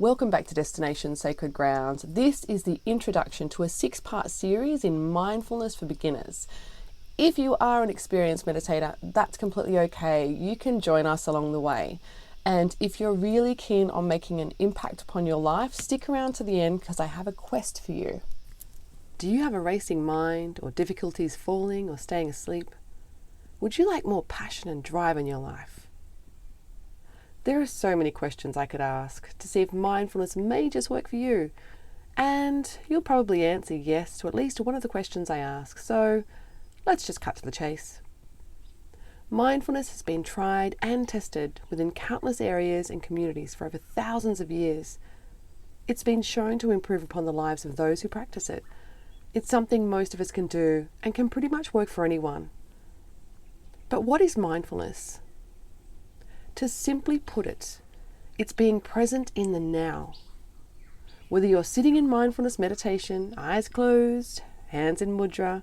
Welcome back to Destination Sacred Grounds. This is the introduction to a 6-part series in mindfulness for beginners. If you are an experienced meditator, that's completely okay. You can join us along the way. And if you're really keen on making an impact upon your life, stick around to the end because I have a quest for you. Do you have a racing mind or difficulties falling or staying asleep? Would you like more passion and drive in your life? There are so many questions I could ask to see if mindfulness may just work for you. And you'll probably answer yes to at least one of the questions I ask. So let's just cut to the chase. Mindfulness has been tried and tested within countless areas and communities for over thousands of years. It's been shown to improve upon the lives of those who practice it. It's something most of us can do and can pretty much work for anyone. But what is mindfulness? To simply put it, it's being present in the now. Whether you're sitting in mindfulness meditation, eyes closed, hands in mudra,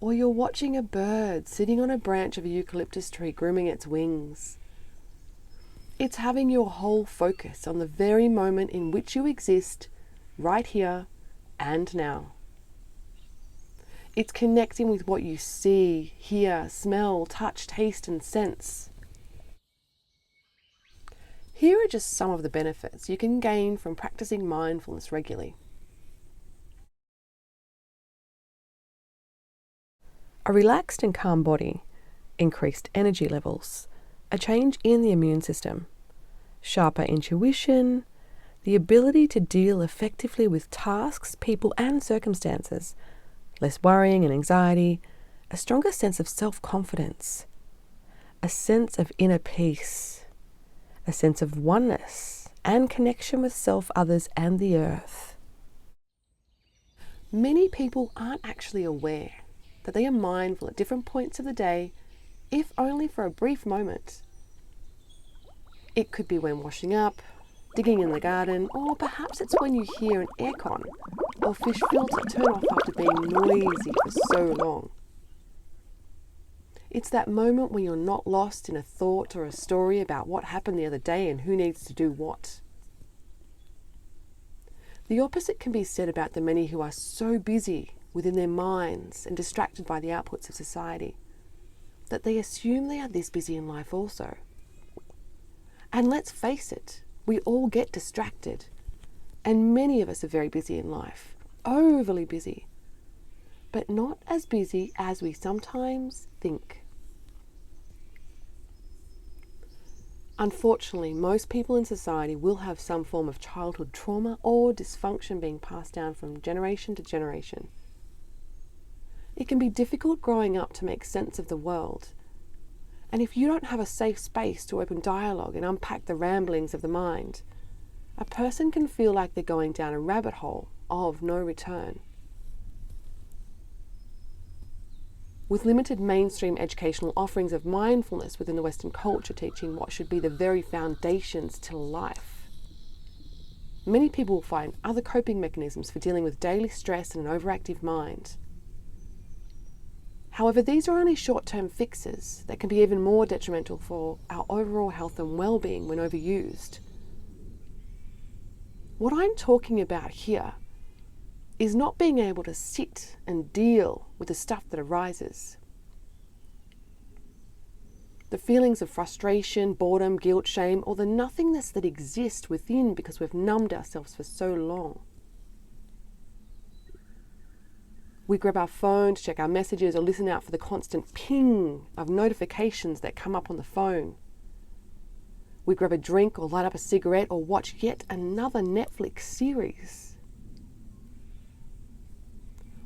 or you're watching a bird sitting on a branch of a eucalyptus tree grooming its wings. It's having your whole focus on the very moment in which you exist, right here and now. It's connecting with what you see, hear, smell, touch, taste, and sense. Here are just some of the benefits you can gain from practicing mindfulness regularly. A relaxed and calm body, increased energy levels, a change in the immune system, sharper intuition, the ability to deal effectively with tasks, people and circumstances, less worrying and anxiety, a stronger sense of self-confidence, a sense of inner peace, a sense of oneness and connection with self, others and the earth. Many people aren't actually aware that they are mindful at different points of the day, if only for a brief moment. It could be when washing up, digging in the garden, or perhaps it's when you hear an aircon or fish filter turn off after being noisy for so long. It's that moment when you're not lost in a thought or a story about what happened the other day and who needs to do what. The opposite can be said about the many who are so busy within their minds and distracted by the outputs of society that they assume they are this busy in life also. And let's face it, we all get distracted, and many of us are very busy in life, overly busy, but not as busy as we sometimes think. Unfortunately, most people in society will have some form of childhood trauma or dysfunction being passed down from generation to generation. It can be difficult growing up to make sense of the world. And if you don't have a safe space to open dialogue and unpack the ramblings of the mind, a person can feel like they're going down a rabbit hole of no return. With limited mainstream educational offerings of mindfulness within the Western culture teaching what should be the very foundations to life, many people will find other coping mechanisms for dealing with daily stress and an overactive mind. However, these are only short-term fixes that can be even more detrimental for our overall health and well-being when overused. What I'm talking about here is not being able to sit and deal with the stuff that arises. The feelings of frustration, boredom, guilt, shame, or the nothingness that exists within because we've numbed ourselves for so long. We grab our phone to check our messages or listen out for the constant ping of notifications that come up on the phone. We grab a drink or light up a cigarette or watch yet another Netflix series.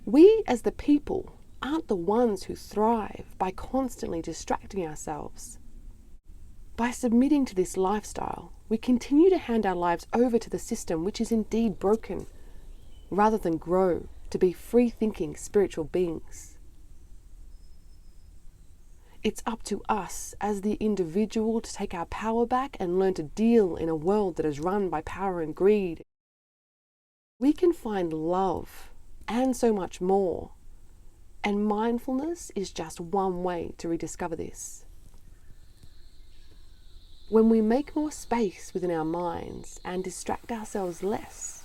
We as the people aren't the ones who thrive by constantly distracting ourselves. By submitting to this lifestyle, we continue to hand our lives over to the system which is indeed broken, rather than grow to be free-thinking spiritual beings. It's up to us as the individual to take our power back and learn to deal in a world that is run by power and greed. We can find love and so much more. And mindfulness is just one way to rediscover this. When we make more space within our minds and distract ourselves less,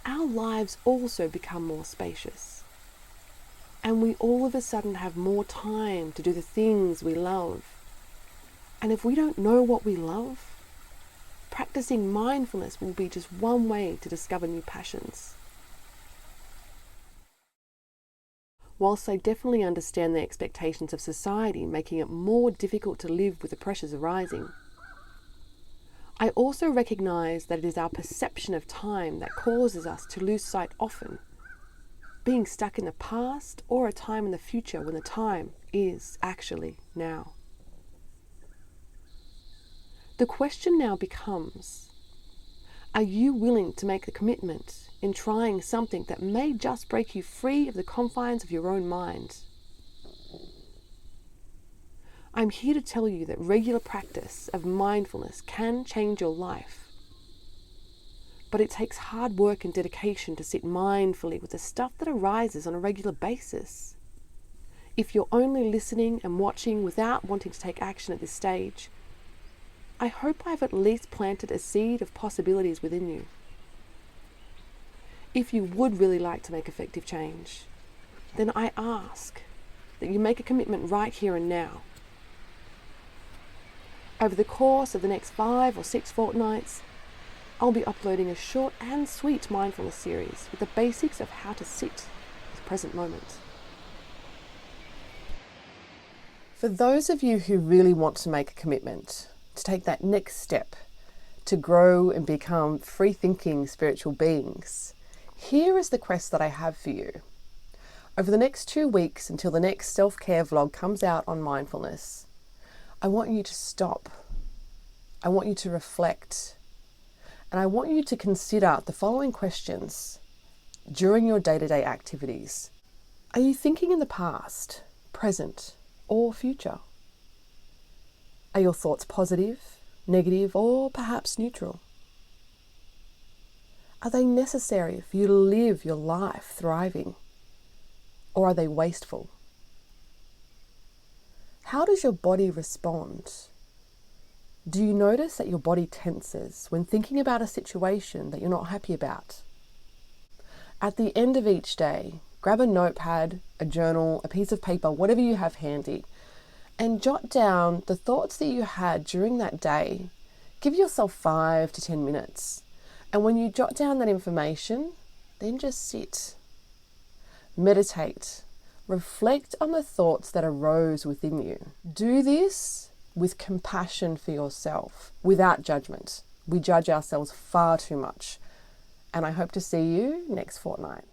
our lives also become more spacious. And we all of a sudden have more time to do the things we love. And if we don't know what we love, practicing mindfulness will be just one way to discover new passions. Whilst I definitely understand the expectations of society making it more difficult to live with the pressures arising, I also recognise that it is our perception of time that causes us to lose sight often, being stuck in the past or a time in the future when the time is actually now. The question now becomes, are you willing to make the commitment in trying something that may just break you free of the confines of your own mind? I'm here to tell you that regular practice of mindfulness can change your life. But it takes hard work and dedication to sit mindfully with the stuff that arises on a regular basis. If you're only listening and watching without wanting to take action at this stage, I hope I've at least planted a seed of possibilities within you. If you would really like to make effective change, then I ask that you make a commitment right here and now. Over the course of the next 5 or 6 fortnights, I'll be uploading a short and sweet mindfulness series with the basics of how to sit with the present moment. For those of you who really want to make a commitment, to take that next step, to grow and become free-thinking spiritual beings, here is the quest that I have for you. Over the next 2 weeks until the next self-care vlog comes out on mindfulness, I want you to stop. I want you to reflect. And I want you to consider the following questions during your day-to-day activities. Are you thinking in the past, present, or future? Are your thoughts positive, negative, or perhaps neutral? Are they necessary for you to live your life thriving? Or are they wasteful? How does your body respond? Do you notice that your body tenses when thinking about a situation that you're not happy about? At the end of each day, grab a notepad, a journal, a piece of paper, whatever you have handy, and jot down the thoughts that you had during that day. Give yourself 5 to 10 minutes. And when you jot down that information, then just sit. Meditate. Reflect on the thoughts that arose within you. Do this with compassion for yourself, without judgment. We judge ourselves far too much. And I hope to see you next fortnight.